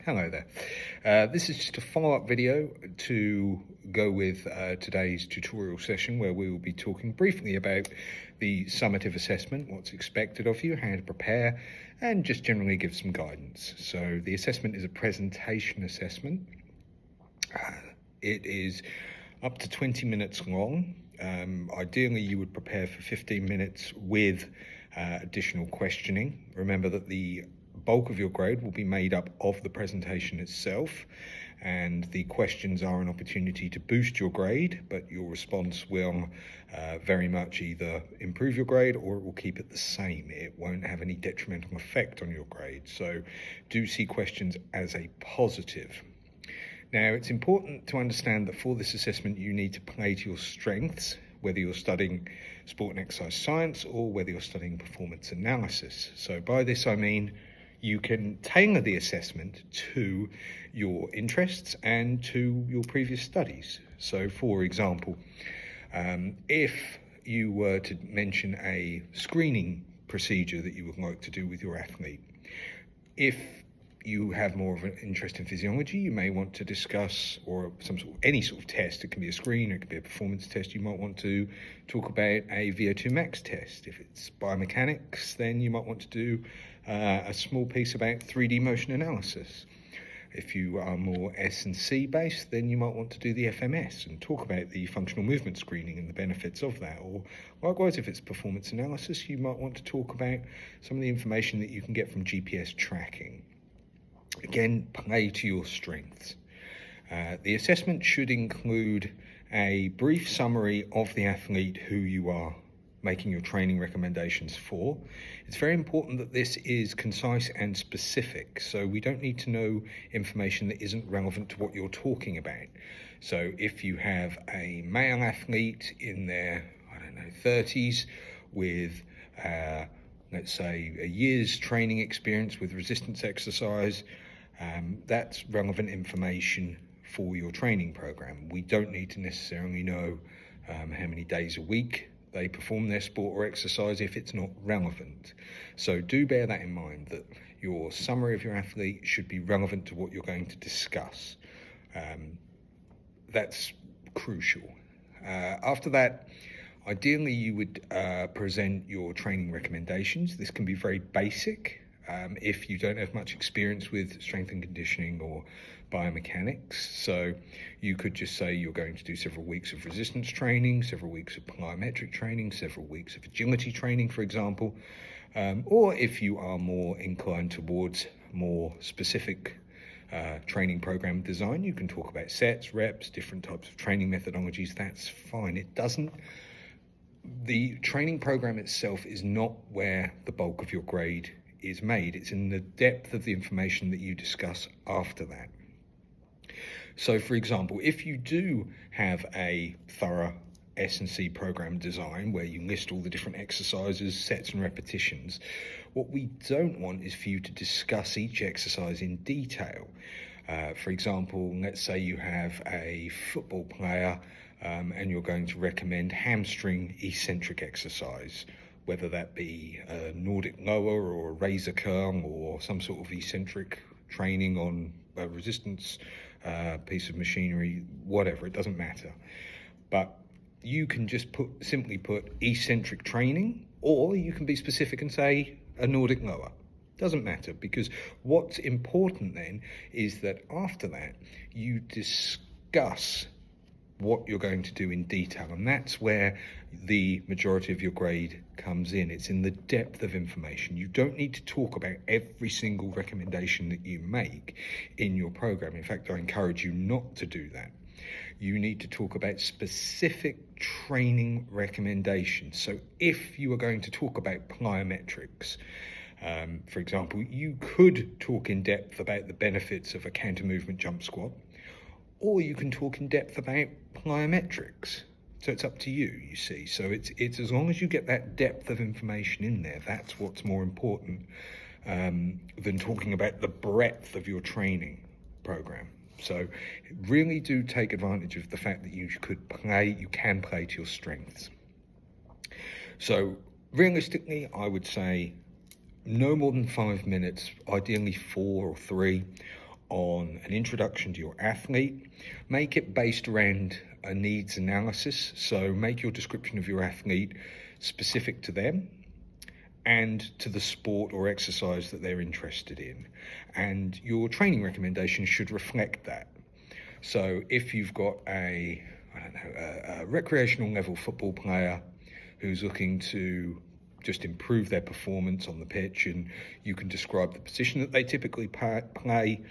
Hello there. This is just a follow-up video to go with today's tutorial session, where we will be talking briefly about the summative assessment, what's expected of you, how to prepare, and just generally give some guidance. So the assessment is a presentation assessment. It is up to 20 minutes long. Ideally, you would prepare for 15 minutes with additional questioning. Remember that the bulk of your grade will be made up of the presentation itself, and the questions are an opportunity to boost your grade, but your response will very much either improve your grade or it will keep it the same. It won't have any detrimental effect on your grade. So do see questions as a positive. Now, it's important to understand that for this assessment, you need to play to your strengths, whether you're studying sport and exercise science or whether you're studying performance analysis. So by this, I mean you can tailor the assessment to your interests and to your previous studies. So for example, if you were to mention a screening procedure that you would like to do with your athlete, if you have more of an interest in physiology, you may want to discuss, or any sort of test, it can be a screen, it could be a performance test, you might want to talk about a VO2 max test. If it's biomechanics, then you might want to do a small piece about 3D motion analysis. If you are more S&C based, then you might want to do the FMS and talk about the functional movement screening and the benefits of that. Or likewise, if it's performance analysis, you might want to talk about some of the information that you can get from GPS tracking. Again, play to your strengths. The assessment should include a brief summary of the athlete who you are making your training recommendations for. It's very important that this is concise and specific, so we don't need to know information that isn't relevant to what you're talking about. So if you have a male athlete in their, 30s with let's say a year's training experience with resistance exercise, that's relevant information for your training program. We don't need to necessarily know how many days a week they perform their sport or exercise if it's not relevant. So do bear that in mind, that your summary of your athlete should be relevant to what you're going to discuss. That's crucial. After that, ideally you would present your training recommendations. This can be very basic. If you don't have much experience with strength and conditioning or biomechanics. So you could just say you're going to do several weeks of resistance training, several weeks of plyometric training, several weeks of agility training, for example. Or if you are more inclined towards more specific training program design, you can talk about sets, reps, different types of training methodologies. That's fine. The training program itself is not where the bulk of your grade is made. It's in the depth of the information that you discuss after that. So for example, if you do have a thorough S&C program design where you list all the different exercises, sets and repetitions, what we don't want is for you to discuss each exercise in detail. For example, let's say you have a football player and you're going to recommend hamstring eccentric exercise, whether that be a Nordic lower or a razor curl or some sort of eccentric training on a resistance piece of machinery, whatever, it doesn't matter. But you can just simply put eccentric training, or you can be specific and say a Nordic lower. Doesn't matter, because what's important then is that after that you discuss what you're going to do in detail, and that's where the majority of your grade comes in. It's in the depth of information. You don't need to talk about every single recommendation that you make in your program. In fact, I encourage you not to do that. You need to talk about specific training recommendations. So if you are going to talk about plyometrics, for example, you could talk in depth about the benefits of a counter movement jump squat, or you can talk in depth about plyometrics. So it's up to you, you see. So it's as long as you get that depth of information in there, that's what's more important than talking about the breadth of your training program. So really do take advantage of the fact that you can play to your strengths. So realistically, I would say no more than 5 minutes, ideally 4 or 3, on an introduction to your athlete. Make it based around a needs analysis. So make your description of your athlete specific to them and to the sport or exercise that they're interested in. And your training recommendations should reflect that. So if you've got a recreational level football player who's looking to just improve their performance on the pitch, and you can describe the position that they typically play,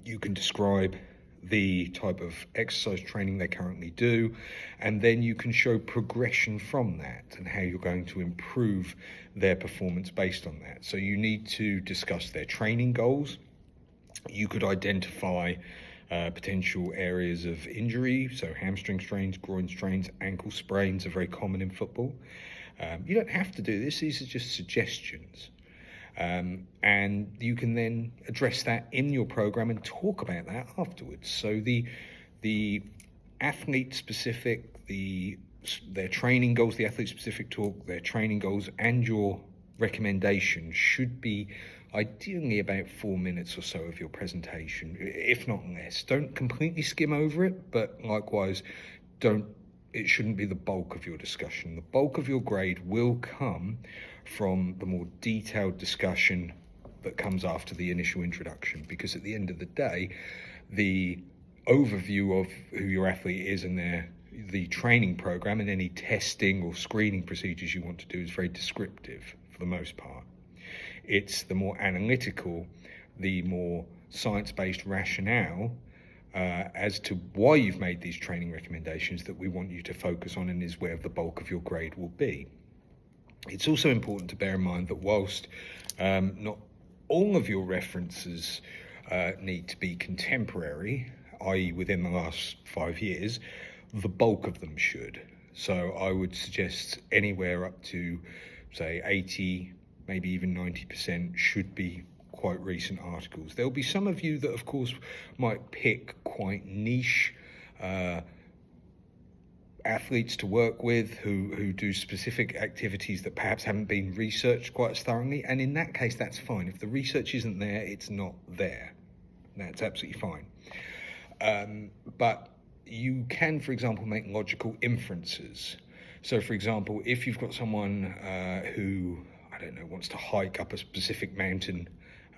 you can describe the type of exercise training they currently do, and then you can show progression from that and how you're going to improve their performance based on that. So you need to discuss their training goals. You could identify potential areas of injury, so hamstring strains, groin strains, ankle sprains are very common in football. You don't have to do this, these are just suggestions. And you can then address that in your program and talk about that afterwards. So the athlete specific, their training goals, the athlete specific talk, their training goals, and your recommendation should be ideally about 4 minutes or so of your presentation, if not less. Don't completely skim over it, but likewise, it shouldn't be the bulk of your discussion. The bulk of your grade will come from the more detailed discussion that comes after the initial introduction, because at the end of the day, the overview of who your athlete is and the training program and any testing or screening procedures you want to do is very descriptive for the most part. It's the more analytical, the more science-based rationale as to why you've made these training recommendations that we want you to focus on, and is where the bulk of your grade will be. It's also important to bear in mind that whilst not all of your references need to be contemporary, i.e. within the last 5 years, the bulk of them should. So I would suggest anywhere up to, say, 80, maybe even 90% should be quite recent articles. There'll be some of you that, of course, might pick quite niche athletes to work with who do specific activities that perhaps haven't been researched quite as thoroughly, and in that case, that's fine. If the research isn't there, it's not there. That's absolutely fine. But you can, for example, make logical inferences. So, for example, if you've got someone who, I don't know, wants to hike up a specific mountain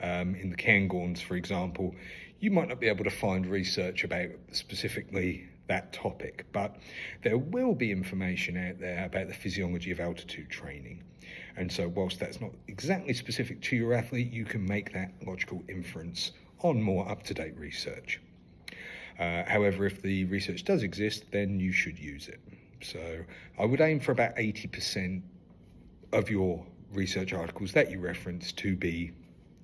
in the Cairngorms, for example, you might not be able to find research about specifically that topic, but there will be information out there about the physiology of altitude training. And so whilst that's not exactly specific to your athlete, you can make that logical inference on more up-to-date research. However, if the research does exist, then you should use it. So I would aim for about 80% of your research articles that you reference to be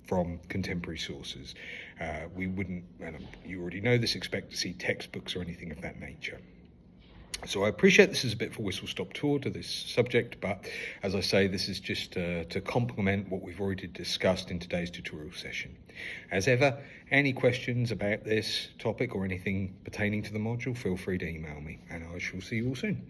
from contemporary sources. We wouldn't, and you already know this, expect to see textbooks or anything of that nature. So I appreciate this is a bit of a whistle-stop tour to this subject, but as I say, this is just to complement what we've already discussed in today's tutorial session. As ever, any questions about this topic or anything pertaining to the module, feel free to email me, and I shall see you all soon.